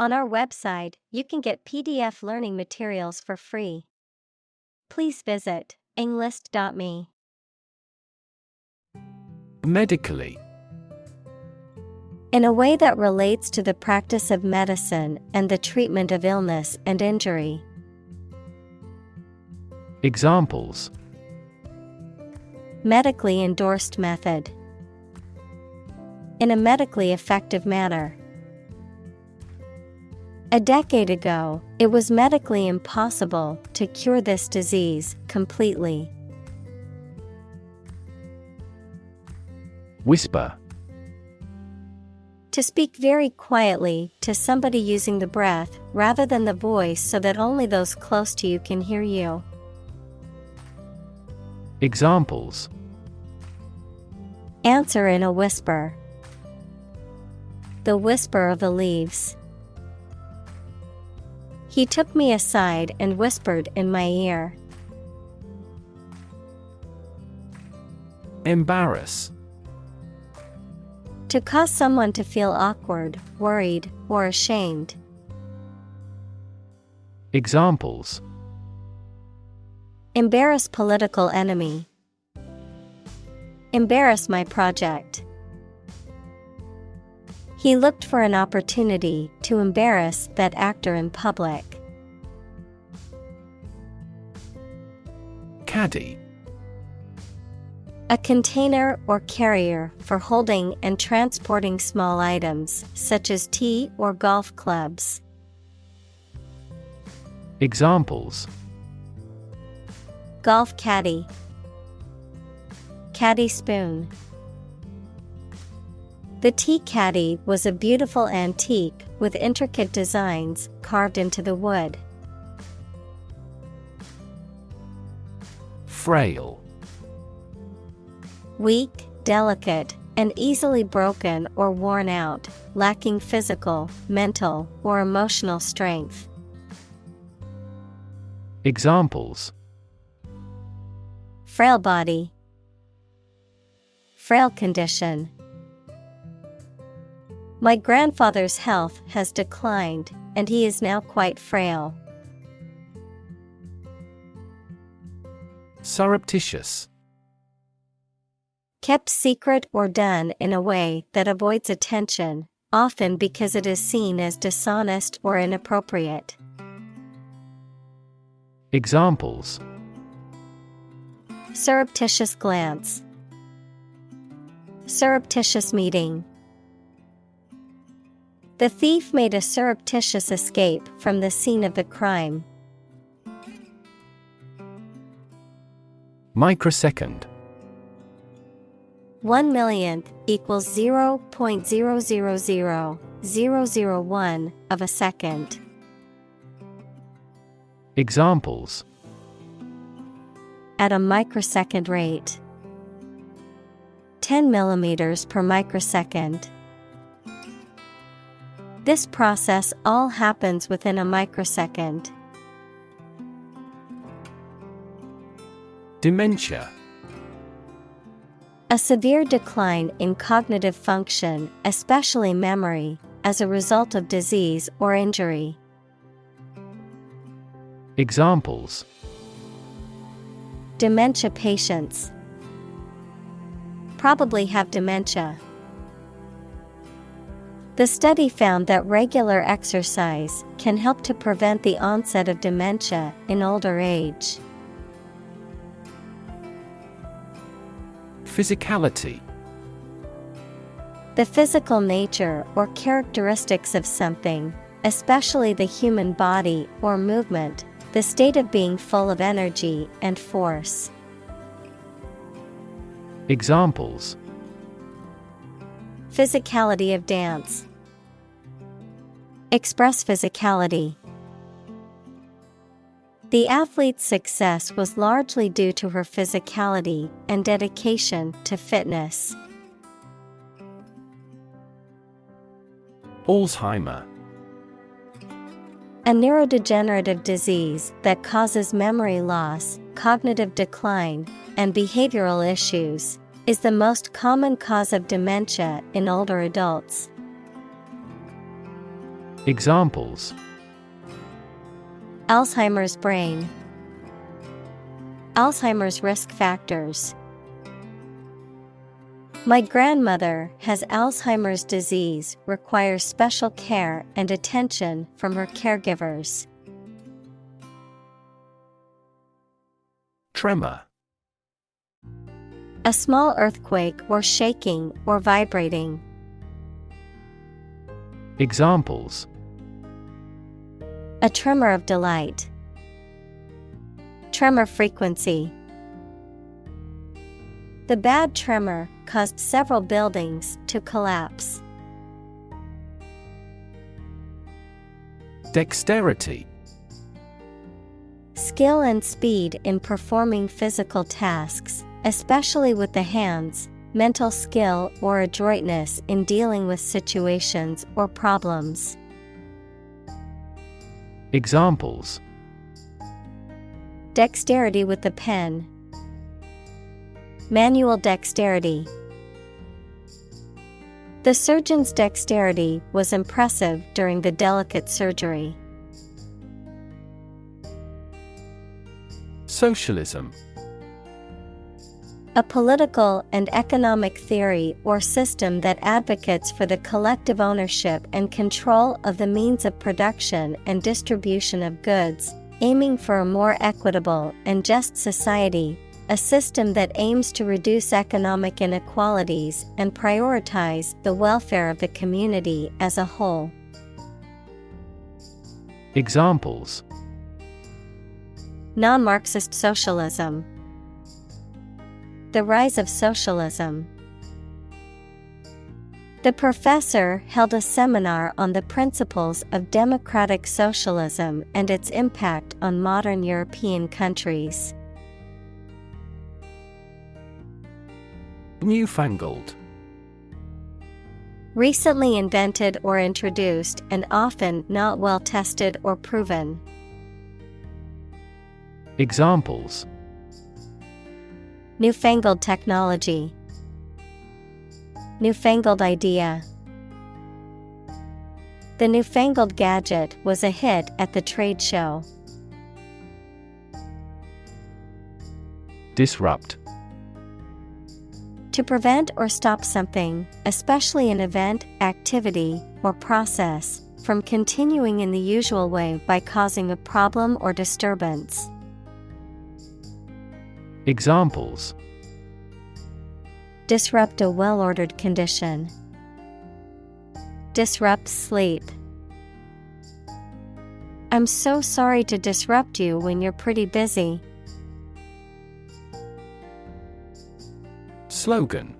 On our website, you can get PDF learning materials for free. Please visit englist.me. Medically. In a way that relates to the practice of medicine and the treatment of illness and injury. Examples: Medically endorsed method. In a medically effective manner. A decade ago, it was medically impossible to cure this disease completely. Whisper. To speak very quietly to somebody using the breath rather than the voice so that only those close to you can hear you. Examples: Answer in a whisper. The whisper of the leaves. He took me aside and whispered in my ear. Embarrass. To cause someone to feel awkward, worried, or ashamed. Examples: Embarrass political enemy. Embarrass my project. He looked for an opportunity to embarrass that actor in public. Caddy. A container or carrier for holding and transporting small items, such as tea or golf clubs. Examples: Golf caddy. Caddy spoon. The tea caddy was a beautiful antique with intricate designs carved into the wood. Frail. Weak, delicate, and easily broken or worn out, lacking physical, mental, or emotional strength. Examples: Frail body. Frail condition. My grandfather's health has declined, and he is now quite frail. Surreptitious. Kept secret or done in a way that avoids attention, often because it is seen as dishonest or inappropriate. Examples: Surreptitious glance. Surreptitious meeting. The thief made a surreptitious escape from the scene of the crime. Microsecond. 1/1,000,000 equals 0.000001 of a second. Examples: At a microsecond rate. 10 millimeters per microsecond. This process all happens within a microsecond. Dementia. A severe decline in cognitive function, especially memory, as a result of disease or injury. Examples: Dementia patients. Probably have dementia. The study found that regular exercise can help to prevent the onset of dementia in older age. Physicality. The physical nature or characteristics of something, especially the human body or movement, the state of being full of energy and force. Examples: Physicality of dance. Express physicality. The athlete's success was largely due to her physicality and dedication to fitness. Alzheimer. A neurodegenerative disease that causes memory loss, cognitive decline, and behavioral issues, is the most common cause of dementia in older adults. Examples: Alzheimer's brain. Alzheimer's risk factors. My grandmother has Alzheimer's disease, requires special care and attention from her caregivers. Tremor. A small earthquake or shaking or vibrating. Examples: A tremor of delight. Tremor frequency. The bad tremor caused several buildings to collapse. Dexterity. Skill and speed in performing physical tasks, especially with the hands, mental skill or adroitness in dealing with situations or problems. Examples: Dexterity with the pen. Manual dexterity. The surgeon's dexterity was impressive during the delicate surgery. Socialism. A political and economic theory or system that advocates for the collective ownership and control of the means of production and distribution of goods, aiming for a more equitable and just society, a system that aims to reduce economic inequalities and prioritize the welfare of the community as a whole. Examples: Non-Marxist socialism. The rise of socialism. The professor held a seminar on the principles of democratic socialism and its impact on modern European countries. Newfangled. Recently invented or introduced and often not well tested or proven. Examples: Newfangled technology. Newfangled idea. The newfangled gadget was a hit at the trade show. Disrupt. To prevent or stop something, especially an event, activity, or process, from continuing in the usual way by causing a problem or disturbance. Examples: Disrupt a well-ordered condition. Disrupt sleep. I'm so sorry to disrupt you when you're pretty busy. Slogan.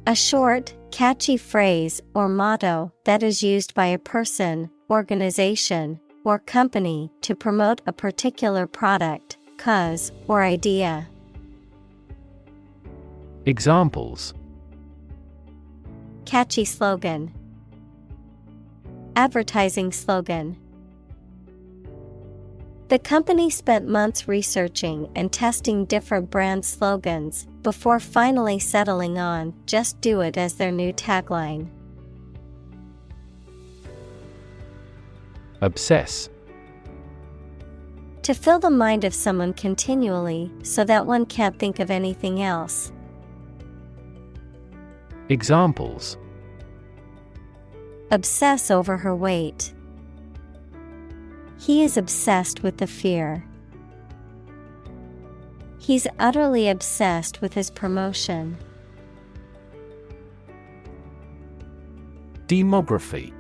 A short, catchy phrase or motto that is used by a person, organization, or company to promote a particular product, cause, or idea. Examples: Catchy slogan. Advertising slogan. The company spent months researching and testing different brand slogans before finally settling on "Just do it" as their new tagline. Obsess. To fill the mind of someone continually so that one can't think of anything else. Examples: Obsess over her weight. He is obsessed with the fear. He's utterly obsessed with his promotion. Demography.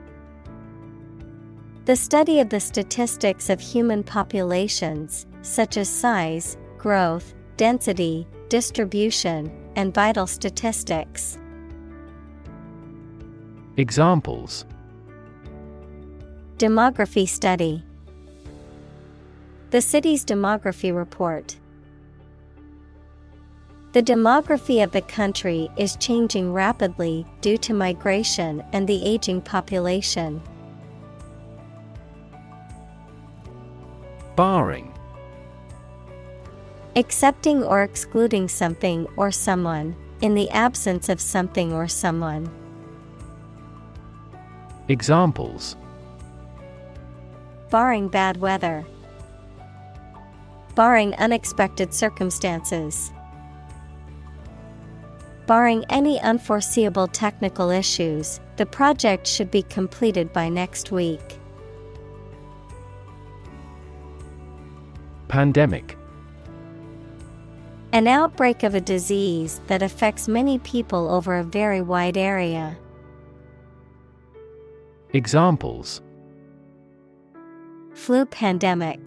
The study of the statistics of human populations, such as size, growth, density, distribution, and vital statistics. Examples: Demography study. The city's demography report. The demography of the country is changing rapidly due to migration and the aging population. Barring. Accepting or excluding something or someone, in the absence of something or someone. Examples: barring bad weather, barring unexpected circumstances. Barring any unforeseeable technical issues, the project should be completed by next week. Pandemic. An outbreak of a disease that affects many people over a very wide area. Examples: flu pandemic,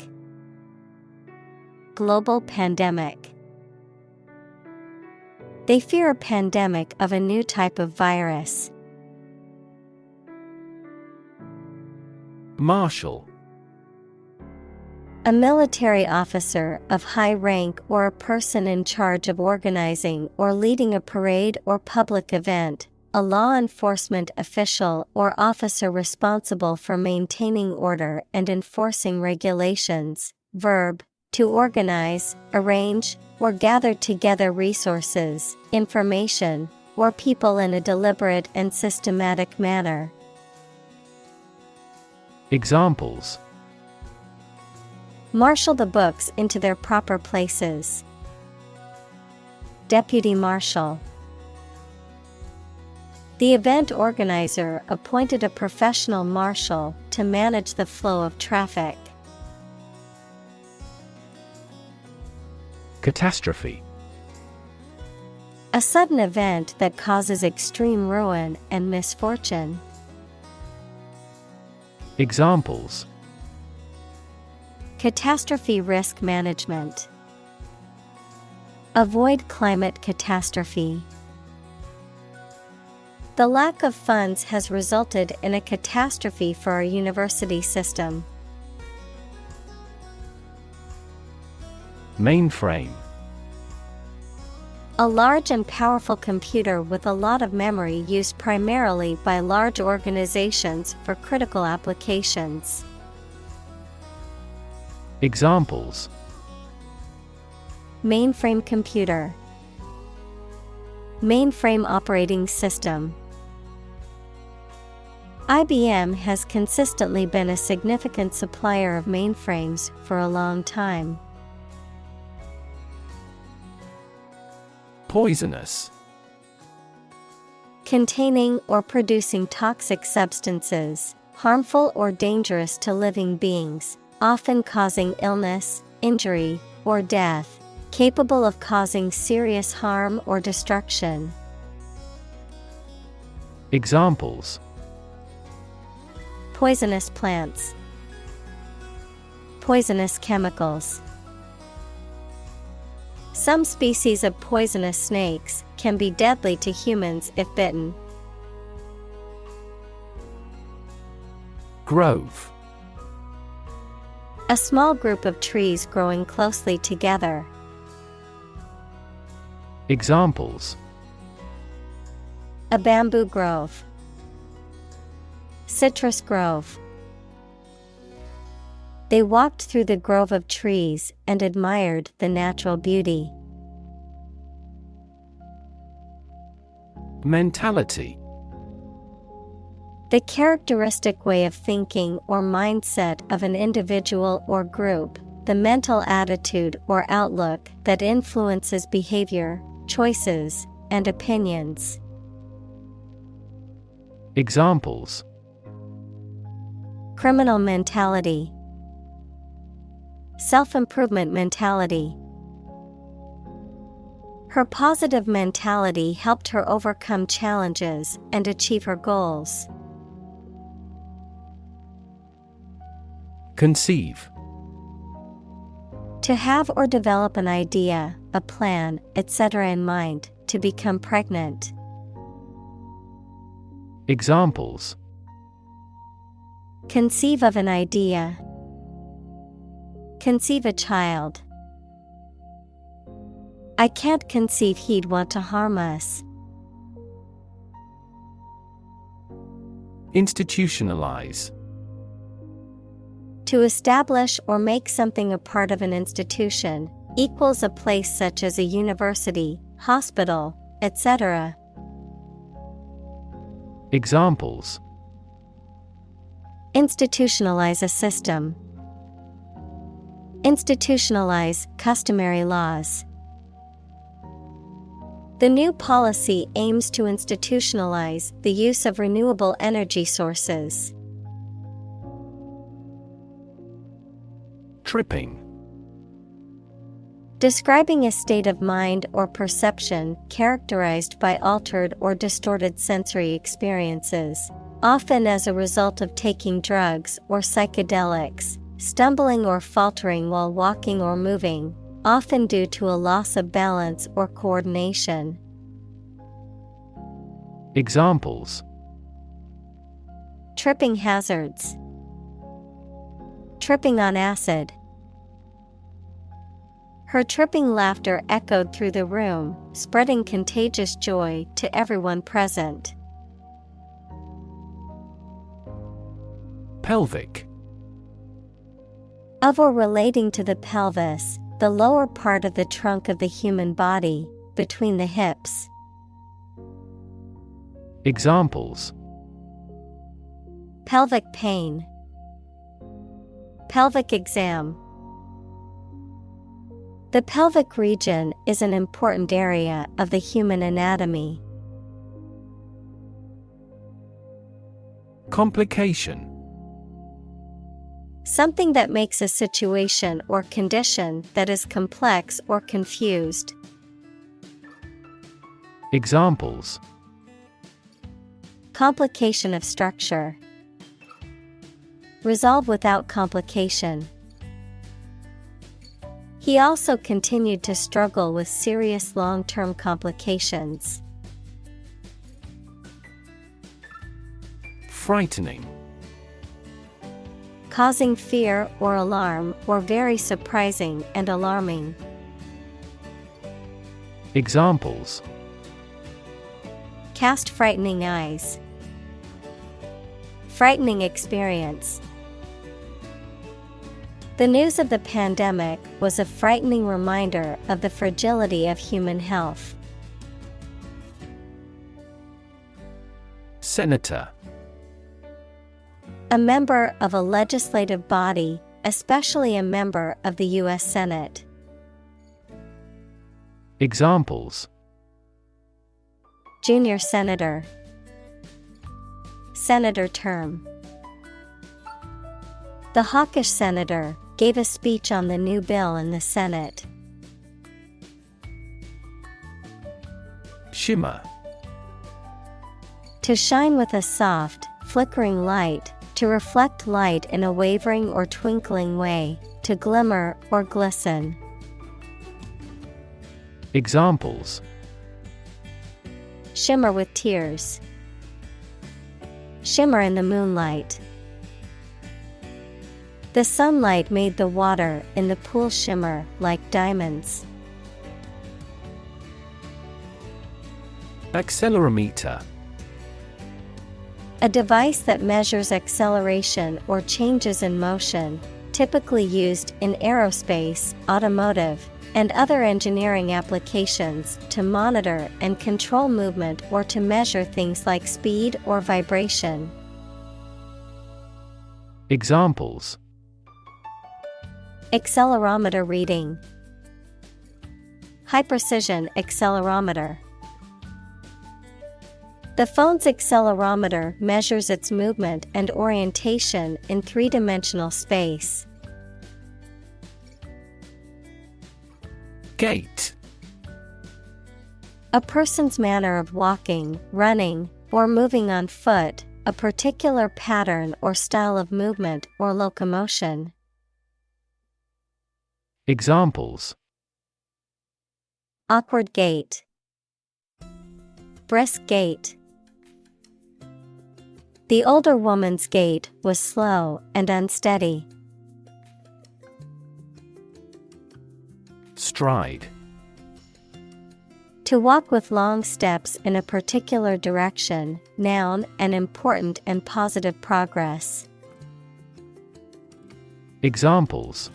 global pandemic. They fear a pandemic of a new type of virus. Marshal. A military officer of high rank or a person in charge of organizing or leading a parade or public event, a law enforcement official or officer responsible for maintaining order and enforcing regulations. Verb: to organize, arrange, or gather together resources, information, or people in a deliberate and systematic manner. Examples: marshal the books into their proper places. Deputy marshal. The event organizer appointed a professional marshal to manage the flow of traffic. Catastrophe. A sudden event that causes extreme ruin and misfortune. Examples: catastrophe risk management. Avoid climate catastrophe. The lack of funds has resulted in a catastrophe for our university system. Mainframe. A large and powerful computer with a lot of memory used primarily by large organizations for critical applications. Examples: mainframe computer, mainframe operating system. IBM has consistently been a significant supplier of mainframes for a long time. Poisonous. Containing or producing toxic substances, harmful or dangerous to living beings, often causing illness, injury, or death, capable of causing serious harm or destruction. Examples: poisonous plants, poisonous chemicals. Some species of poisonous snakes can be deadly to humans if bitten. Grove. A small group of trees growing closely together. Examples: a bamboo grove, citrus grove. They walked through the grove of trees and admired the natural beauty. Mentality. The characteristic way of thinking or mindset of an individual or group, the mental attitude or outlook that influences behavior, choices, and opinions. Examples: criminal mentality, self-improvement mentality. Her positive mentality helped her overcome challenges and achieve her goals. Conceive. To have or develop an idea, a plan, etc. in mind, to become pregnant. Examples: conceive of an idea, conceive a child. I can't conceive he'd want to harm us. Institutionalize. To establish or make something a part of an institution, equals a place such as a university, hospital, etc. Examples: Institutionalize a system. Institutionalize customary laws. The new policy aims to institutionalize the use of renewable energy sources. Tripping. Describing a state of mind or perception characterized by altered or distorted sensory experiences, often as a result of taking drugs or psychedelics, stumbling or faltering while walking or moving, often due to a loss of balance or coordination. Examples: Tripping hazards. Tripping on acid. Her tripping laughter echoed through the room, spreading contagious joy to everyone present. Pelvic. Of or relating to the pelvis, the lower part of the trunk of the human body, between the hips. Examples: Pelvic pain. Pelvic exam. The pelvic region is an important area of the human anatomy. Complication. Something that makes a situation or condition that is complex or confused. Examples: Complication of structure. Resolve without complication. He also continued to struggle with serious long-term complications. Frightening. Causing fear or alarm, or very surprising and alarming. Examples: Cast frightening eyes. Frightening experience. The news of the pandemic was a frightening reminder of the fragility of human health. Senator. A member of a legislative body, especially a member of the U.S. Senate. Examples: Junior senator. Senator term. The hawkish senator gave a speech on the new bill in the Senate. Shimmer. To shine with a soft, flickering light, to reflect light in a wavering or twinkling way, to glimmer or glisten. Examples: Shimmer with tears. Shimmer in the moonlight. The sunlight made the water in the pool shimmer like diamonds. Accelerometer. A device that measures acceleration or changes in motion, typically used in aerospace, automotive, and other engineering applications to monitor and control movement or to measure things like speed or vibration. Examples: Accelerometer reading. High-precision accelerometer. The phone's accelerometer measures its movement and orientation in three-dimensional space. Gait. A person's manner of walking, running, or moving on foot, a particular pattern or style of movement or locomotion. Examples: Awkward gait. Brisk gait. The older woman's gait was slow and unsteady. Stride. To walk with long steps in a particular direction, noun, an important and positive progress. Examples: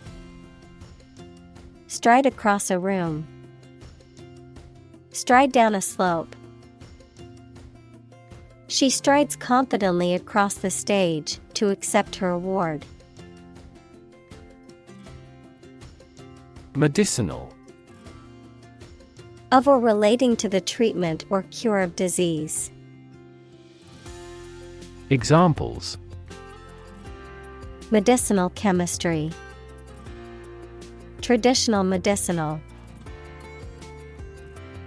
Stride across a room. Stride down a slope. She strides confidently across the stage to accept her award. Medicinal. Of or relating to the treatment or cure of disease. Examples: medicinal chemistry, traditional medicinal.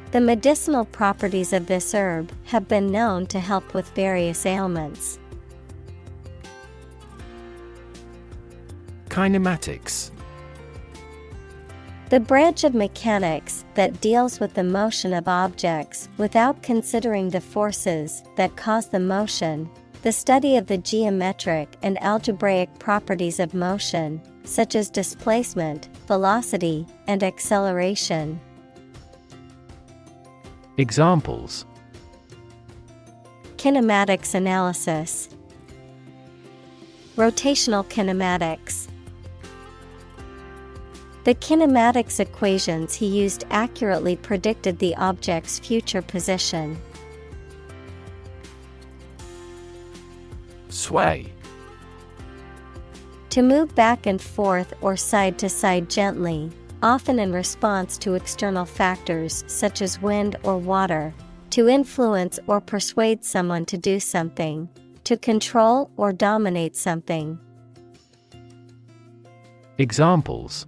The medicinal properties of this herb have been known to help with various ailments. Kinematics. The branch of mechanics that deals with the motion of objects without considering the forces that cause the motion, the study of the geometric and algebraic properties of motion, such as displacement, velocity, and acceleration. Examples: kinematics analysis, rotational kinematics. The kinematics equations he used accurately predicted the object's future position. Sway. To move back and forth or side to side gently, often in response to external factors such as wind or water, to influence or persuade someone to do something, to control or dominate something. Examples: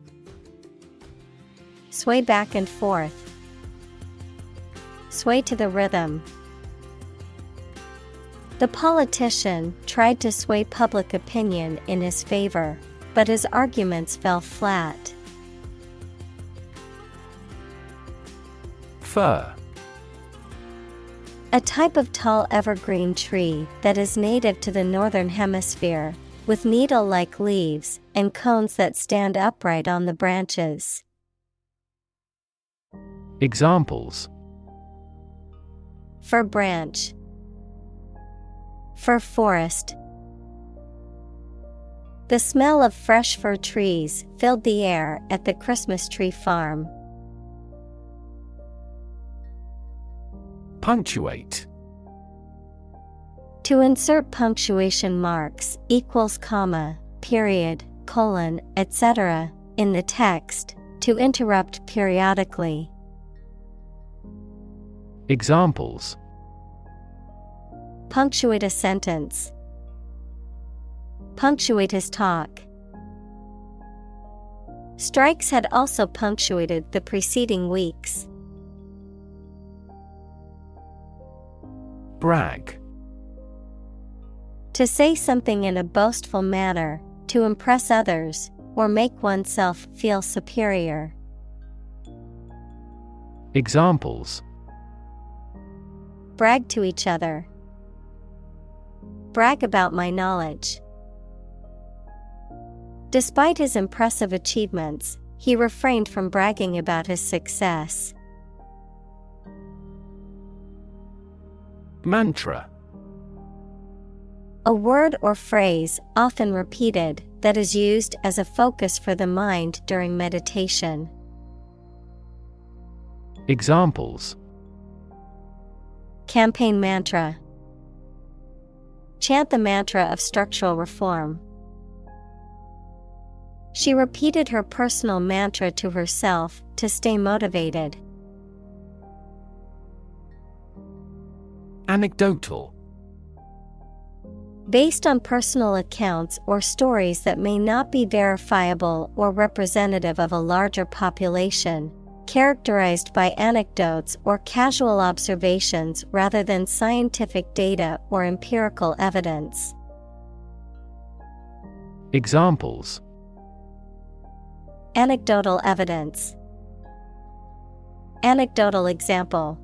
sway back and forth, sway to the rhythm. The politician tried to sway public opinion in his favor, but his arguments fell flat. Fir. A type of tall evergreen tree that is native to the northern hemisphere, with needle-like leaves and cones that stand upright on the branches. Examples: fir branch, fir forest. The smell of fresh fir trees filled the air at the Christmas tree farm. Punctuate. To insert punctuation marks, equals, comma, period, colon, etc. in the text, to interrupt periodically. Examples: punctuate a sentence, punctuate his talk. Strikes had also punctuated the preceding weeks. Brag. To say something in a boastful manner, to impress others, or make oneself feel superior. Examples: brag to each other, brag about my knowledge. Despite his impressive achievements, he refrained from bragging about his success. Mantra. A word or phrase, often repeated, that is used as a focus for the mind during meditation. Examples: campaign mantra, chant the mantra of structural reform. She repeated her personal mantra to herself to stay motivated. Anecdotal. Based on personal accounts or stories that may not be verifiable or representative of a larger population, characterized by anecdotes or casual observations rather than scientific data or empirical evidence. Examples: anecdotal evidence, anecdotal example.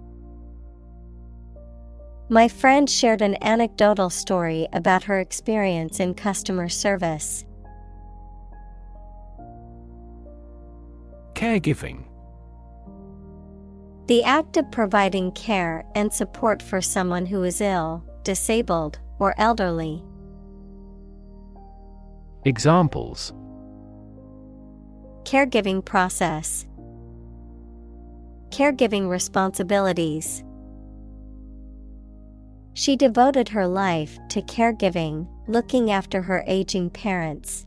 My friend shared an anecdotal story about her experience in customer service. Caregiving. The act of providing care and support for someone who is ill, disabled, or elderly. Examples: caregiving process, caregiving responsibilities. She devoted her life to caregiving, looking after her aging parents.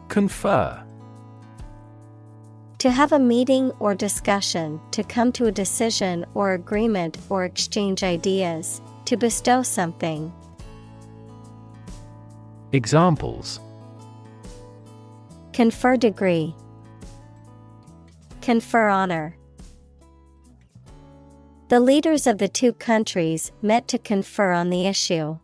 Confer. To have a meeting or discussion, to come to a decision or agreement or exchange ideas, to bestow something. Examples: Confer degree. Confer honor. The leaders of the two countries met to confer on the issue.